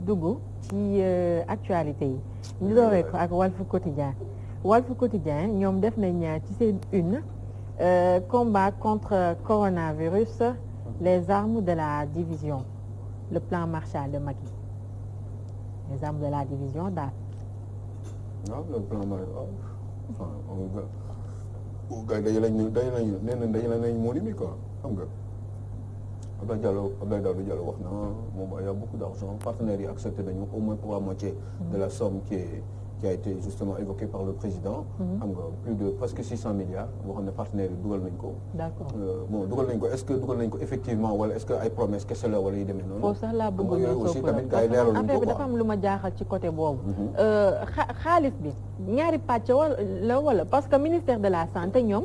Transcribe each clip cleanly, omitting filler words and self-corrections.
dugg ci actualité yi ñu dooree ko ak Walf Quotidien ñoom def nañ ci seen une combat contre coronavirus les armes de la division le plan Marshall de Macky les armes de la division daal. waaw le plan Marshall enfin gars yi daje nañ moo limite quoi xam nga Abdoulaye Daouda Diallo wax na moom il y a beaucoup d'argent partenaires yi accepté nañu au moins pour la moitié de la somme qui a été justement évoquée par le président. xam nga plus de presque 600 milliards boo xam ne partenaires yi dugal nañ ko. d'accord bon dugal nañ ko est-ce que dugal nañ ko effectivement wala est-ce que ay promesses kese la wala yu demee noonu. foofu sax laa bëgg yooyu aussi tamit gars yi leeral nañ ko affaire bi dafa am lu ma jaaxal ci côté boobu. xaalis bi ñaari pàcc wala parce que ministère de la santé ñoom.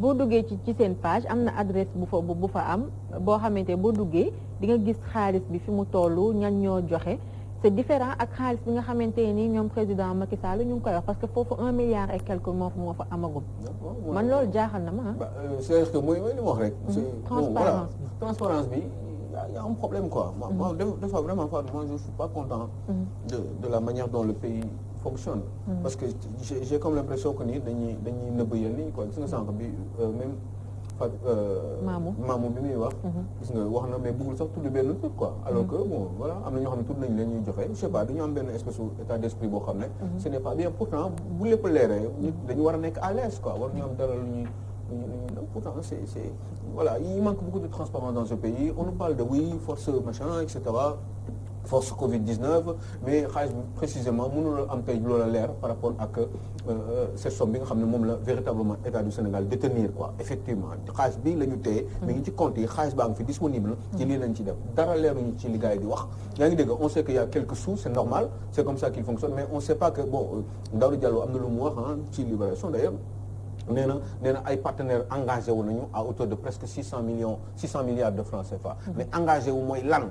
boo duggee ci seen page am na adresse bu fa am boo xamante boo duggee di nga gis xaalis bi fi mu tollu ñan ñoo joxe c'est différent ak xaalis bi nga xamante ni ñoom président Macky Sall ñu ngi koy wax parce que foofu 1 milliard et quelque moo fa amagum. man loolu jaaxal na ma c'est-à-dire que mooy li ma wax rek. transparence bi y a un problème quoi. moi des fois vraiment moi je suis pas content. de la manière dont le pays fonctionne. parce que j'ai comme l'impression que ni dañuy nëbb yenn yi quoi gis nga sànq bi même Mamou bi muy wax. gis nga wax na mais bëggul sax tudd benn truc quoi. alors que bon voilà am na ñoo xam ne tudd nañ leen ñuy joxe je sais pas dañu am benn espèce d'état d'esprit boo xam ne. ce n'est pas bien pourtant bu lépp leeree nit dañu war a nekk à l'aise quoi war ñu am dara lu ñuy pourtant c'est voilà il manque beaucoup de transparence dans ce pays on nous parle de oui force machin etc. force Covid-19 mais xaalis bi précisément mënul am tey loola leer par rapport ak cette somme bi nga xam ne moom la véritablement état du Sénégal détenir quoi effectivement xaalis bi la ñu téye mais ngi ci compte yi xaalis baa ngi fi disponible ci lii lañ ci def dara leeruñu ci li gars yi di wax yaa ngi dégg on sait qu'il y a quelques sous c'est normal c'est comme ça qu'il fonctionne mais on sait pas que bon Daouda Diallo am na lu mu wax ci Libération d'ailleurs nee na ay partenaires engagé wu nañu à hauteur de presque 600 milliards de francs CFA. mais engagé wu mooy lan.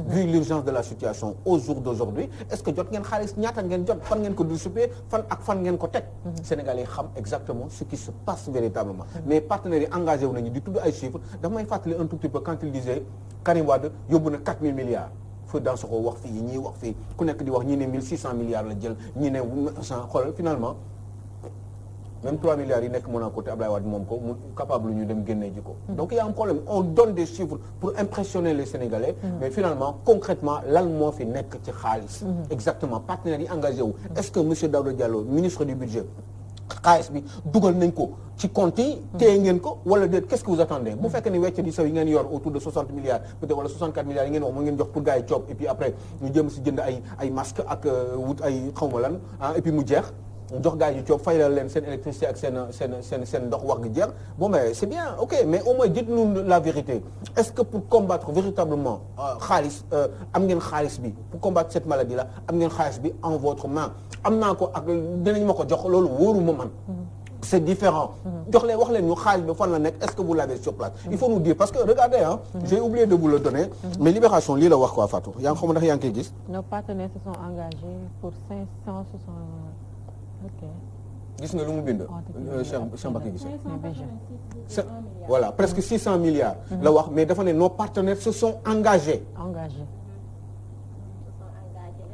vu l'urgence de la situation au jour d'aujourd'hui est-ce que jot ngeen xaalis ñaata ngeen jot fan ngeen ko distribué fan ngeen ko teg. Sénégalais yi xam exactement ce qui se passe véritablement. mais partenaires yi engagé wu nañu di tudd ay chiffres dafa may fàttali un tout petit peu quand il disait Karim Wade yóbbu na 4000 milliards. Feu Dansokho wax fii ñii wax fii ku nekk di wax ñii ne 1600 milliards la jël ñii ne xoolal finalement. même 3 milliards yi nekk Monaco te Ablaye Wade moom ko mu capable ñu dem génnee ji ko. donc il y a un problème on donne des chiffres pour impressionner les Sénégalais. mais finalement concrètement lan moo fi nekk ci xaalis. exactement partenaires yi engagé wu. est-ce que monsieur Daouda Diallo ministre du budget xaalis bi dugal nañ ko ci compte yi. téye ngeen ko wala déet qu'est-ce que vous attendez. bu fekkee ne wecc di saw yi ngeen yor autour de 60 milliards peut-être wala 64 milliards yi ngeen wax mu ngeen jox pour gars yi coob et puis après ñu jëm si jënd ay masques ak wut ay xawma lan et puis mu jeex. jox gars yi coob fayal leen seen électricité ak seen ndox wax gi jeex bon mais c'est bien ok mais au moins dites-nous la vérité est-ce que pour combattre véritablement xaalis am ngeen xaalis bi pour combattre cette maladie là am ngeen xaalis bi en votre main am naa ko ak dinañ ma ko jox loolu wóoruma man c'est différent jox leen wax leen ñu xaalis bi fan la nekk est-ce que vous l'avez sur place il faut nous dire parce que regardez j'ai oublié de vous le donner mais Libération lii la wax quoi Fatou yaa ngi xam ndax yaa ngi koy gis nos partenaires se sont engagés pour 560 ok gis nga lu mu bind. Cheikh Mbacké gis voilà presque 600 milliards. la wax mais dafa ne nos partenaires se sont engagés.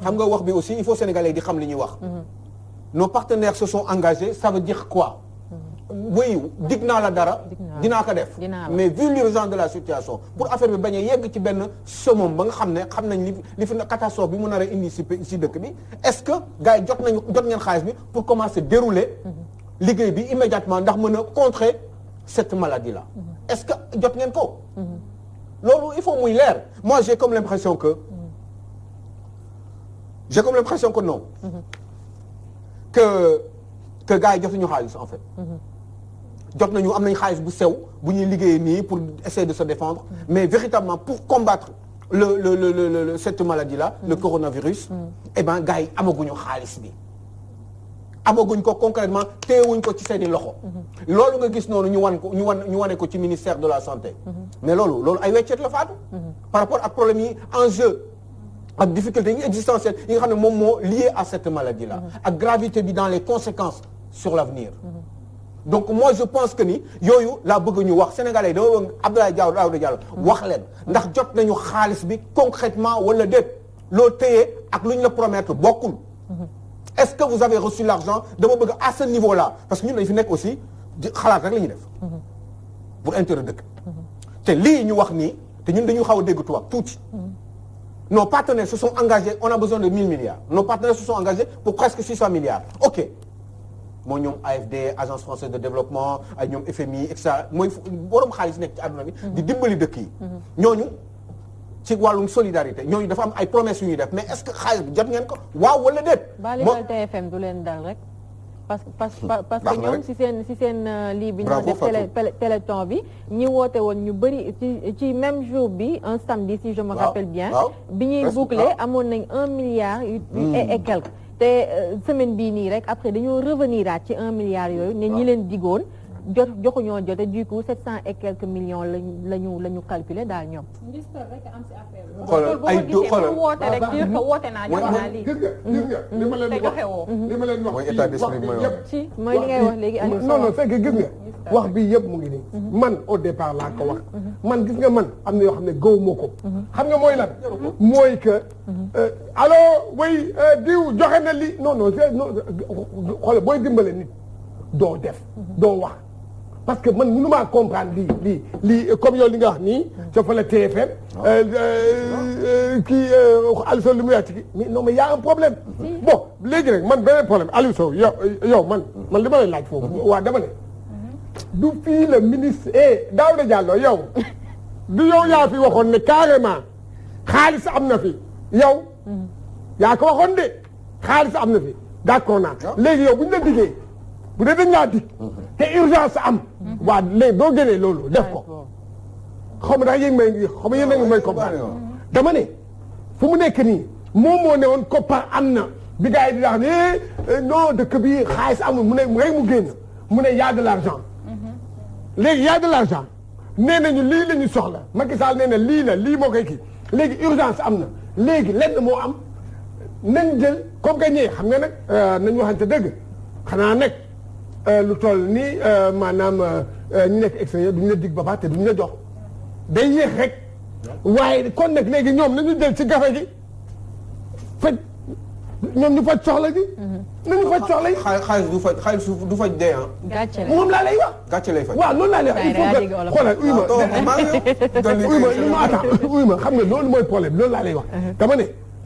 xam nga wax bi aussi il faut sénégalais di xam li ñuy wax. nos partenaires se sont engagés ça veut dire quoi. oui dig naa la dara. dinaa ko def. mais vu l'urgence de la situation pour affaire bi bañ a yegg ci benn summum ba nga xam ne xam nañ li fi catastrophe bi mu nar a indi si dëkk bi est-ce que gars yi jot ngeen xaalis bi pour commencer dérouler liggéey bi immédiatement ndax mën a contrer cette maladie là. est-ce que jot ngeen ko. loolu il faut muy leer moi j'ai comme l'impression que non. que gars yi jotuñu xaalis en fait. jot nañu am nañ xaalis bu sew bu ñuy liggéeyee nii pour essayer de se défendre mais véritablement pour combattre cette maladie là le coronavirus eh ben gars yi amaguñu xaalis bi amaguñ ko concrètement téyewuñ ko ci seeni loxo loolu nga gis noonu ñu wane ko ci ministère de la santé mais loolu ay weccet la faatu par rapport ak problème yi enjeu ak difficulté yi existentielles yi nga xam ne moom moo lié à cette maladie là ak gravité bi dans les conséquences sur l'avenir donc moi je pense que ni yooyu laa bëgg ñu wax sénégalais dama bëgg Abdoulaye Daouda Diallo wax leen ndax jot nañu xaalis bi concrètement wala déet loo téye ak lu ñu la promettre bokkul. est-ce que vous avez reçu l'argent dama bëgg à ce niveau-là parce que ñun dañu fi nekk aussi xalaat rek la ñuy def. pour intérêt dëkk. te lii ñu wax nii te ñun dañu xaw a dégg tubaab tuuti. nos partenaires se sont engagés on a besoin de 1000 milliards nos partenaires se sont engagés pour presque 600 milliards ok moo ñoom AFD agence française de développement ay ñoom FMI et cetera mooy borom xaalis nekk ci àdduna bi. di dimbali dëkk yi. ñooñu ci wàllum solidarité ñooñu dafa am ay promesses yu ñuy def mais est-ce que xaalis bi jot ngeen ko waaw wala déet. moo TFM du leen dal rek. parce que ñoom si seen lii bi ñu def téléthon bi ñi woote woon ñu bëri ci même jour bi un samedi si je me rappelle bien bi ñuy boucler amoon nañ 1 milliard et quelque te semaine bii nii rek après dañoo revenir aat ci 1 milliard yooyu ne ñi leen digoon joxuñoo jote du coup 700 et quelques millions la ñu calculer daal ñoom. xoolal ay xoolal woote rek dire que woote naa jox naa lii. gis nga li ma leen wax li ma leen wax mooy état d'esprit mooy wax ci mooy li ngay wax léegi Aliou non non c'est que gis nga wax bi yëpp mu ngi nii man au départ laa ko wax man gis nga man am na yoo xam ne gaw moo ko xam nga mooy lan mooy que allo way diw joxe na li non non xoolal booy dimbale nit doo def doo wax parce que man mënu maa comprendre lii comme yow li nga wax nii ca fa la TFM kii Aliou Sow li muy wax ci kii mais non mais y a un problème bon léegi rek man beneen problème Aliou Sow yow man li ma lay laaj foofu waa dama ne du fii le ministre Daouda Diallo yow du yow yaa fi waxoon ne carrément xaalis am na fi yow yaa ko waxoon de xaalis am na fi d'accord naa léegi yow bu ñu la diggee bu dee dañ laa dig te urgence am waa léegi doo génnee loolu def ko xaw ma dax yéeg may xaw ma yéen a ngi may comprendre dama ne fu mu nekk nii moom moo ne woon koppar am na bi gars yi di wax ne non dëkk bi xaalis amul mu ne rek mu génn mu ne y a de l'argent léegi y a de l'argent nee nañu lii la ñu soxla Macky Sall nee na lii moo koy kii léegi urgence am na léegi lenn moo am nañ jël comme que ñee xam nga nag nañ waxante dëgg xanaa nag lu toll nii maanaam ñu nekk extérieur duñu la dig ba baax te duñu la jox day yéex rek waaye kon nag léegi ñoom nañu jël ci gafe gi faj ñoom ñu faj soxla gi. nañu faj soxla yi. xaalis du faj dee ah. gàcce la moom laa lay wax. gàcce lay faj. waaw loolu laa lay wax il faut que xoolal uy ma xam nga loolu mooy problème loolu laa lay wax. dama ne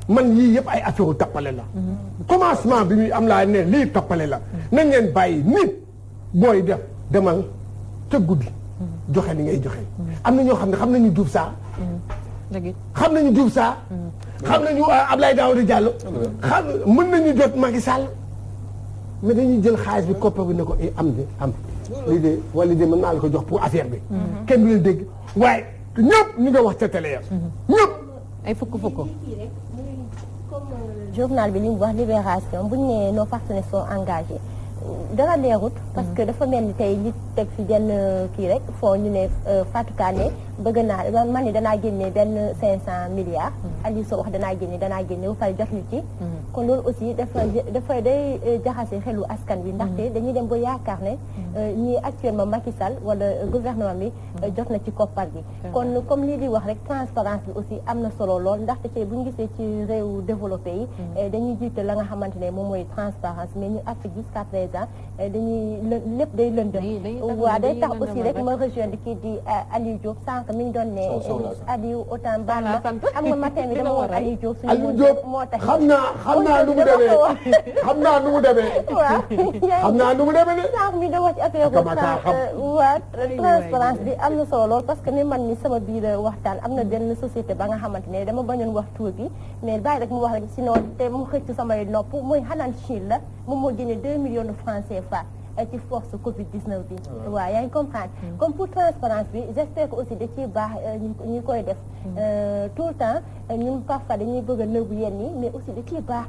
man yii yëpp ay affaire u tappale la. commencement bi muy am laa ne lii tappale la. nañ leen bàyyi nit booy def demal ca guddi. joxe li ngay joxe. am na ñoo xam ne xam nañu Diouf Sarr. xam nañu Diouf Sarr. xam nañu Abdoulaye Daouda Diallo. xam mën nañu jot Macky Sall. mais dañuy jël xaalis bi koppar bi ne ko am lii de wala de mën naa la ko jox pour affaire bi. kenn du leen dégg waaye ñëpp ñu nga wax ca télé ya ñëpp. ay fukk. journal bi li mu wax Libération bu ñu nee nos partenaires sont engagés dara leerut parce que dafa mel ni tey ñi teg fi benn kii rek foo ñu ne Fatou Kané bëgg naa man ni danaa génne benn 500 milliards. Aliou Sow wax danaa génne ba pare jot ñu ci. kon loolu aussi dafa day jaxase xelu askan wi. ndaxte dañuy dem ba yaakaar ne ñii actuellement Macky Sall wala gouvernement bi jot na ci koppar gi. kon comme lii di wax rek transparence bi aussi am na solo lool ndaxte tey bu ñu gisee ci réew développé yi. dañuy jiite la nga xamante ne moom mooy transparence mais ñu Afrique jusqu'à présent dañuy lépp day lëndëm. waaw day tax aussi rek ma rejoindre kii di Aliou Diop sànq mi ngi doon ne Aliou autant baax na xam nga matin bi dama woon Aliou Diop Aliou Diop xam naa nu mu demee xam naa nu mu demee waaw xam naa nu mu demee de sànq mi da wax ci affaire waa transparence bi am na solo lool parce que ni man ni sama biir waxtaan am na benn société ba nga xamante ne dama bañoon wax tur bi mais bàyyi rek mu wax rek sinon te mu xëcc samay nopp mooy Hanan Chine la moom moo génne 2 millions de francs CFA ci force Covid 19 bi. waaw yaa ngi comprendre. comme pour transparence bi j'espère que aussi da ciy baax ñu koy def. tout le temps ñun parfois dañuy bëgg a nëbbu yenn yi mais aussi da ciy baax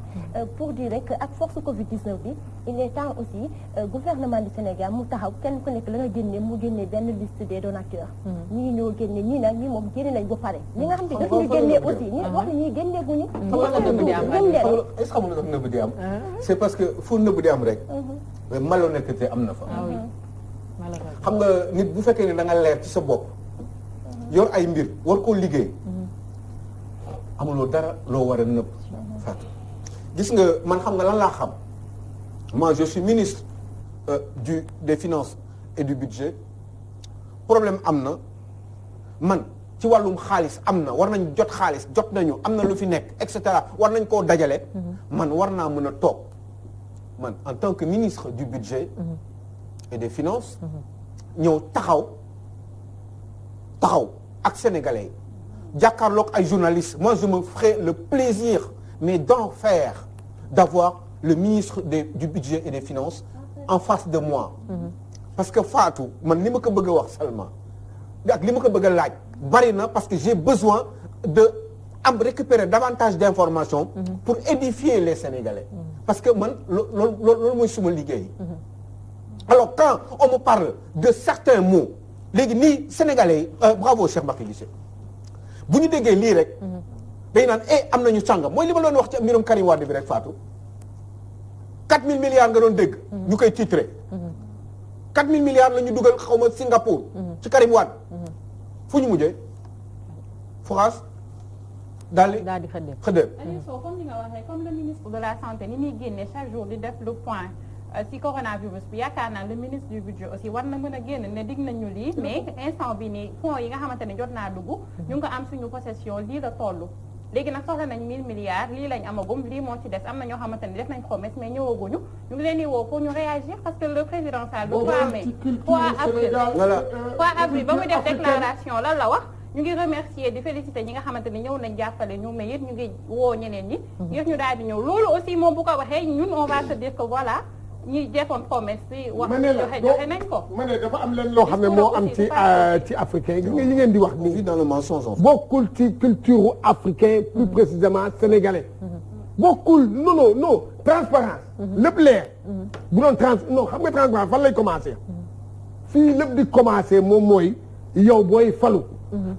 pour dire rek ak force Covid 19 bi il est temps aussi gouvernement du Sénégal mu taxaw kenn ku nekk la nga génne mu génne benn liste des donateurs. ñii ñoo génne ñii nag ñii moom génne nañ ba pare. ñi nga xam ne dafa ñu génne aussi ñi wax ne ñii génne guñu. est-ce que xam nga nëbb di am. c'est parce que fu nëbb di am rek. mais malhonnêteté am na fa. xam nga nit bu fekkee ne da nga leer ci sa bopp. yor ay mbir war koo liggéey. amuloo dara loo war a nëbb Fatou gis nga man xam nga lan laa xam moi je suis ministre des finances et du budget problème am na man ci wàllum xaalis am na war nañ jot xaalis jot nañu am na lu fi nekk et cetera war nañ koo dajale man war naa mën a toog man en tant que ministre du budget et des finances ñëw taxaw ak sénégalais yi jàkkaarloog ay journalistes moi je me ferai le plaisir mais d'en faire d'avoir le ministre du budget et des finances en face de moi parce que Fatou man li ma ko bëgg a wax Salma ak li ma ko bëgg a laaj bari na parce que j'ai besoin de récupérer davantage d'informations pour édifier les Sénégalais parce que man loolu mooy suma liggéey alors quand on me parle de certains mots léegi nii Sénégalais yi bravo Cheikh Mbacké Guissé bu ñu déggee lii rek day naan am nañu sàngam mooy li ma doon wax ci mbirum Karim Wade bi rek Fatou 4000 milliards nga doon dégg ñu koy titré 4000 milliards la ñu dugal xaw ma Singapour ci Karim Wade fu ñu mujjee France daal di xëddéem comme ni nga waxee comme le ministre de la santé ni muy génne chaque jour di def le point ci coronavirus bi yaakaar naa le ministre du budget aussi war na mën a génn ne dig nañu lii mais instant bi nii fonds yi nga xamante ne jot naa dugg ñu ngi ko am suñu possession lii la toll léegi nag soxla nañ 1000 milliards lii lañ amagum lii moo ci des am na ñoo xamante ne def nañ promesse mais ñëwaguñu ñu ngi leen di woo pour ñu réagir parce que le président Sall le 3 mai 3 avril ba muy def déclaration lan la wax ñu ngi remercier di féliciter ñi nga xamante ne ñëw nañ jàppale ñu mais it ñu ngi woo ñeneen ñi ngir ñu daal di ñëw loolu aussi moom bu ko waxee ñun on va se dire que voilà ñi defoon promesse bi wax joxe nañ ko ma ne dafa am leen loo xam ne moo am ci africain yi li ngeen di wax nii dans le mensonge bokkul ci culture africain plus précisément sénégalais bokkul non transparence lépp leer bu doon non xam nga transparence fan lay commencer fii lépp di commencer moom mooy yow booy falu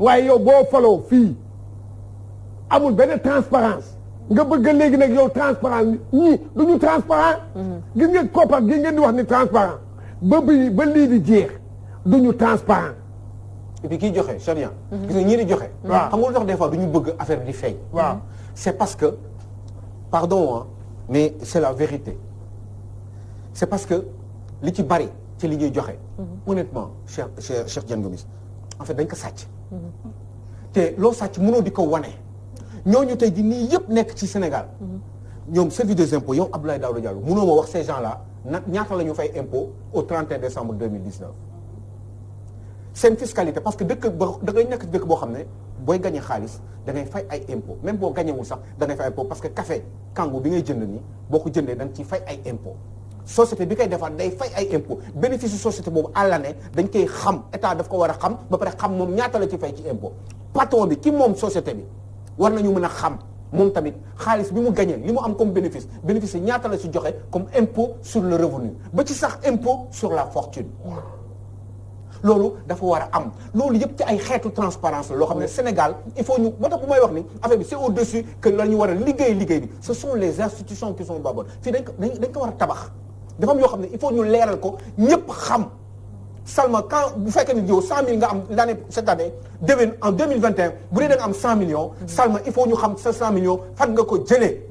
waaye yow boo faloo fii amul benn transparence nga bëgg léegi nag yow transparent ñii du ñu transparent gis nga koppar gi ngeen di wax ni transparent ba lii di jeex du ñu transparent et puis kiy joxe Charia gis nga ñii di joxe waaw xam nga lu tax des fois du ñu bëgg affaire di feeñ waaw c'est parce que pardon mais c'est la vérité c'est parce que li ci bari ci li ñuy joxe honnêtement Cheikh Diène Gomis en fait dañ ko sàcc te loo sàcc mënoo di ko wane ñooñu tey ji nii yëpp nekk ci Sénégal ñoom service des impôts yow Abdoulaye Daouda Diallo mënoo ma wax ces gens là ñaata la ñu fay impôt au 31 décembre 2019 seen fiscalité parce que dëkk da ngay nekk dëkk boo xam ne booy gagné xaalis da ngay fay ay impôt même boo gagnéwul sax da ngay fay impôt parce que café Kango bi ngay jënd nii boo ko jëndee da nga ciy fay ay impôt société bi koy defar day fay ay impôt bénéfice société boobu à l'année dañ koy xam état daf ko war a xam ba pare xam moom ñaata la ci fay ci impôt patron bi ki moom société bi war nañu mën a xam moom tamit xaalis bi mu gagné li mu am comme bénéfice bénéfice ñaata la ci joxe comme impôt sur le revenu ba ci sax impôt sur la fortune loolu dafa war a am loolu yëpp ci ay xeetu transparence la loo xam ne Sénégal il faut ñu moo tax bu may wax ni affaire bi c'est au-dessus que la ñu war a liggéey bi ce sont les institutions qui sont babonnes fii dañ ko war a tabax dafa am yoo xam ne il faut ñu leeral ko ñëpp xam Salma quand bu fekkee ni yow 100 000 nga am cette année déwén en 2021 bu dee da nga am 100 millions Salma il faut ñu xam sa 100 millions fan nga ko jëlee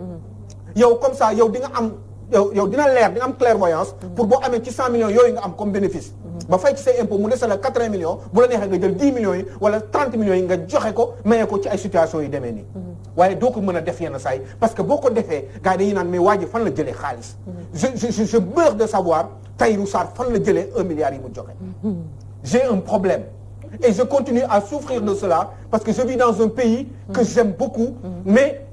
yow comme ça yow di nga am yow dina leer di nga am clairvoyance pour boo amee ci 100 millions yooyu nga am comme bénéfice ba fay ci say impôt mu dese la 80 millions bu la neexee nga jël 10 millions yi wala 30 millions yi nga joxe ko maye ko ci ay situations yi demee nii waaye doo ko mën a def yenn saa yi parce que boo ko defee gars yi dañuy naan mais waa ji fan la jëlee xaalis je meurs de savoir Tahirou Sarr fan la jëlee 1 milliard yi mu joxe j'ai un problème et je continue à souffrir de cela parce que je vis dans un pays que j'aime beaucoup mais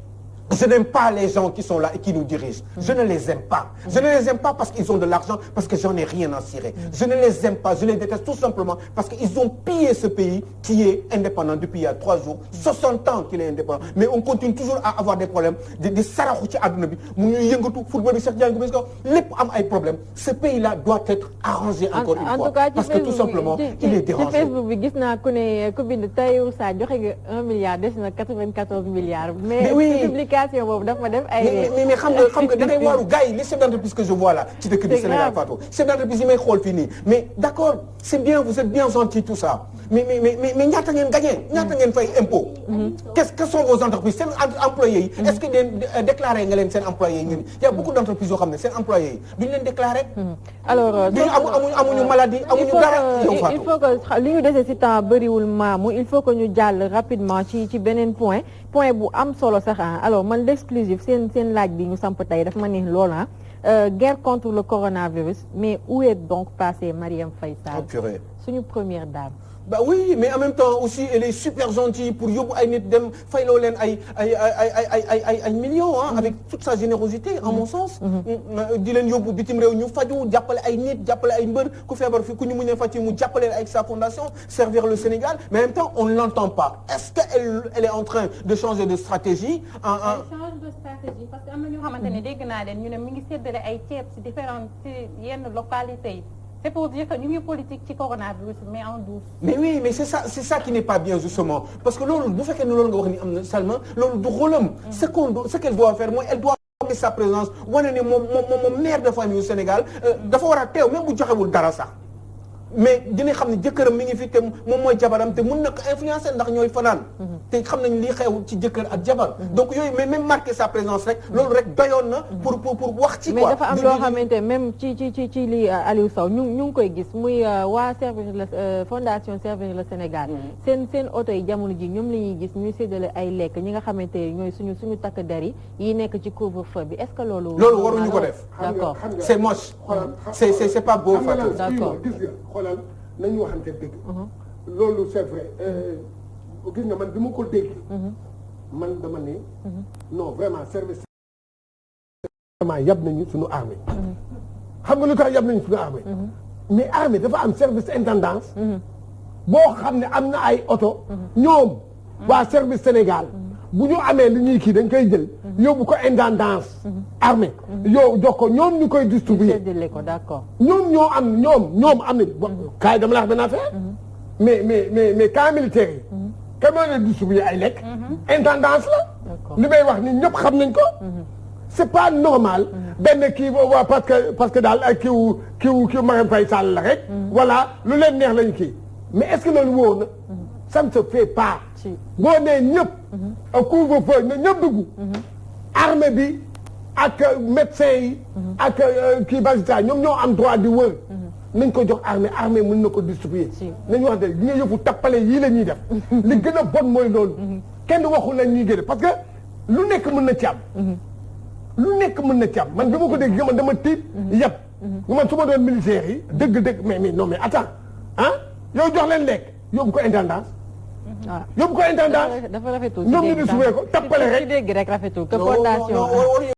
je n'aime pas les gens qui sont là et qui nous dirigent. Je ne les aime pas. Je ne les aime pas parce qu'ils ont de l'argent, parce que j'en ai rien à cirer. Je ne les aime pas, je les déteste tout simplement parce qu'ils ont pillé ce pays qui est indépendant depuis il y a 3 jours, 60 ans qu'il est indépendant. Mais on continue toujours à avoir des problèmes, des saraxu ci àdduna bi mu ñuy yëngatu football bi Cheikh Diagne Gomis ko lépp am ay problèmes. Ce pays-là doit être arrangé encore une fois parce que tout simplement il est dérangé. ci Facebook bi gis naa ku ne ku bind Tahirou Sarr joxe nga 1 milliard des na 94 milliards. mais explication boobu daf ma def ay. mais xam nga da ngay waaru gars yi les chefs d'entreprise que je vois là ci dëkk bi Sénégal Fatou chefs d'entreprise yi may xool fii nii mais d'accord c'est bien vous êtes bien gentil tout ça mais ñaata ngeen gagné ñaata ngeen fay impôt. que sont vos entreprises seen employés yi. est-ce que déclaré nga leen seen employés yi ngeen y a beaucoup d'entreprises yoo xam ne seen employés yi duñ leen déclaré. alors amuñu maladie amuñu dara yow Fatou. il faut que li ñu dese ci temps bëriwul maamu il faut que ñu jàll rapidement ci beneen point bu am solo sax alors man l'exclusif seen laaj bi ñu samp tey dafa ma neex lool guerre contre le coronavirus mais où est donc passée Marième Faye Sall suñu première dame. Bah oui mais en même temps aussi elle est super gentille pour yóbbu ay nit dem fayloo leen ay millions avec toute sa générosité en mon sens. di leen yóbbu bitim réew ñu faju jàppale ay nit jàppale ay mbër ku feebar fi ku ñu mun a faj mu jàppale avec sa fondation servir le Sénégal mais en même temps on ne l'entend pas est-ce que elle est en train de changer de stratégie. elle change de stratégie parce que am na ñoo xamante ne dégg naa leen ñu ne mi ngi séddale ay ceeb ci différentes ci yenn localités yi. C'est pour dire que ñu ngi politique ci coronavirus mais en douce. Mais oui mais c'est ça qui n'est pas bien justement parce que loolu bu fekkee ne loolu nga wax ni am na Salma loolu du rôlam. ce qu'elle doit faire mooy elle doit marquer sa présence wane ne moom mère de famille au Sénégal dafa war a teew même bu joxewul dara sax. mais dina xam ne jëkkëram mi ngi fi te moom mooy jabaram te mën na ko influencer ndax ñooy fanaan. te xam nañ li xew ci jëkkër ak jabar. donc yooyu mais même marquer sa présence rek loolu rek doyoon na. pour wax ci quoi. mais dafa am loo xamante même ci li Aliou Sow ñu ngi koy gis muy waa servir la fondation Servir le Sénégal. seen oto yi jamono ji ñoom la ñuy gis ñuy séddale ay lekk ñi nga xamante ne ñooy suñu takk der yi nekk ci couvre-feu bi est-ce que loolu. loolu waruñu ko def. d'accord c'est moche. c'est pas beau Fatou. d'accord. xoolal nañu waxante dëgg. loolu c'est vrai gis nga man bi ma ko dégg. man dama ne. non vraiment service. vraiment yab nañu suñu armée. xam nga lu tax yab nañu suñu armée. mais armée dafa am service intendance. boo xam ne am na ay oto. ñoom waa service Sénégal. bu ñu amee li ñuy kii dañ koy jël. yóbbu ko intendance. armée. yow jox ko ñoom ñu koy distribuer. ko d'accord. ñoom ñoom am nañu. kaay dama la wax benn affaire. mais camp militaire yi. kan moo leen distribuer ay lekk. intendance la. li may wax ni ñëpp xam nañ ko. c'est pas normal. benn kii waa parce que daal ay kiiw Marième Faye Sall la rek. voilà lu leen neex lañu kii mais est-ce que loolu wóor na. ça ne se fait pas. boo nee ñëpp. couvre-feu na ñëpp dugg. armée bi ak médecin yi. ak kii magistrat ñoom ñoo am droit di wër. nañ ko jox armée mën na ko distribuer. nañu wax de li nga yëfu tappale yii la ñuy def. li gën a bon mooy loolu. kenn waxul la ñuy gën parce que lu nekk mën na ci am. lu nekk mën na ci am man bi ma ko dégg man dama tiit yëpp. man su ma doon militaire yi dëgg mais non mais attends yow jox leen lekk yóbbu ko intendance. waaw yóbbu ko intendance. dafa rafetul ñoom ñu distribuer ko tappale rek. ci dégg rek rafetul que fondation.